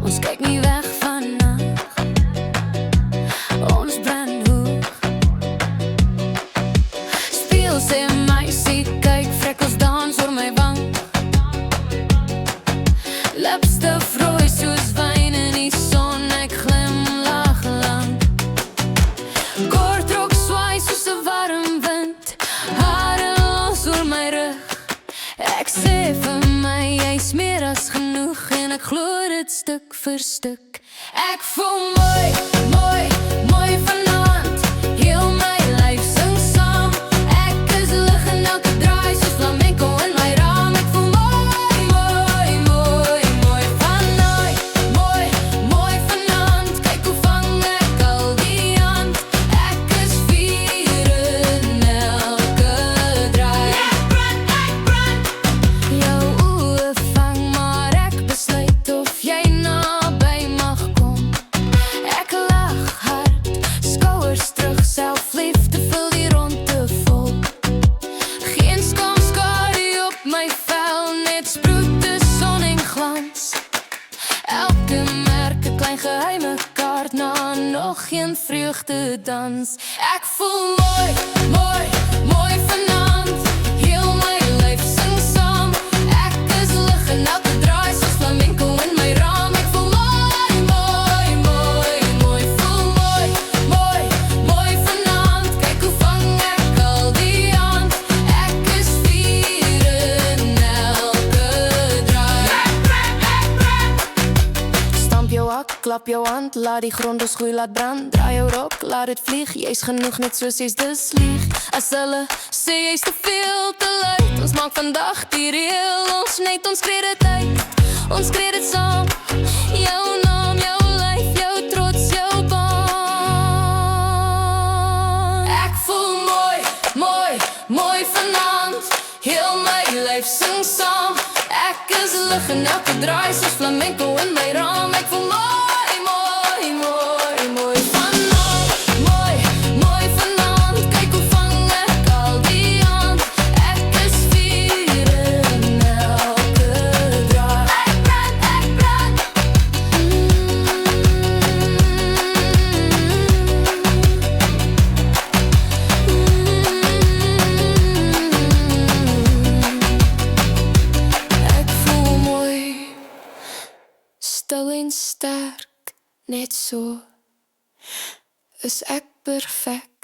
Ons kyk nie weg vannacht, ons brand hoog. Speel sê meisie, kyk frekkels dans oor my wang. Lipstif rooi soos wyn in die son, ek glimlag lang. Kortrok swaai soos 'n warm wind, hare los oor my rug. Ek sê vir my, jy's meer as genoeg, en ek glo dit stuk vir stuk. Ek voel mooi, mooi, mooi vanaand, heel my lyf sing saam. Ek is lig en elke draai soos flamenco in my raam. Ek voel mooi, mooi, mooi, mooi vanaand, mooi, mooi vanaand. Kyk hoe vang ek al die hand, ek is vier in elke draai. Ek brand, jou oë vang, maar ek besluit of jy naby mag kom. Ek lag hard, skouers terug, selfliefde vul die ronde vol. Geen skamskade op my vel, net sproete son en glans. Elke merk 'n klein geheime kaart na nog geen vreugdedans. Ek voel mooi, mooi, mooi vanaand, heel my lyf sing saam. Ek is lig en elke draai soos flamenco in my raam. Ek voel mooi, mooi, mooi, mooi, voel mooi, mooi, mooi vanaand. Kyk hoe vang ek al die hand, ek is vier in elke draai. Stamp jou hak, klap jou hand, laat die grond ons groei, laat brand. Draai jou rok, laat dit vlieg, jy's genoeg net soos jy's, dis lieg. As hulle sê jy's te veel, te luid, ons maak vandag die reël. Ons net, ons kreeg dit uit, ons kreeg dit saam. Jou naam, jou lyf, jou trots, jou baan. Ek voel mooi, mooi, mooi vanaand, heel my lyf sing saam. Ek is lig en elke draai soos flamenco in my raam. Ek voel mooi, mooi, mooi, mooi vanaand, mooi, mooi vanaand. Kyk hoe vang ek al die hand, ek is vier in elke draai. Ek brand, ek brand. Ek voel mooi, stil en sterk, net so is ek perfek.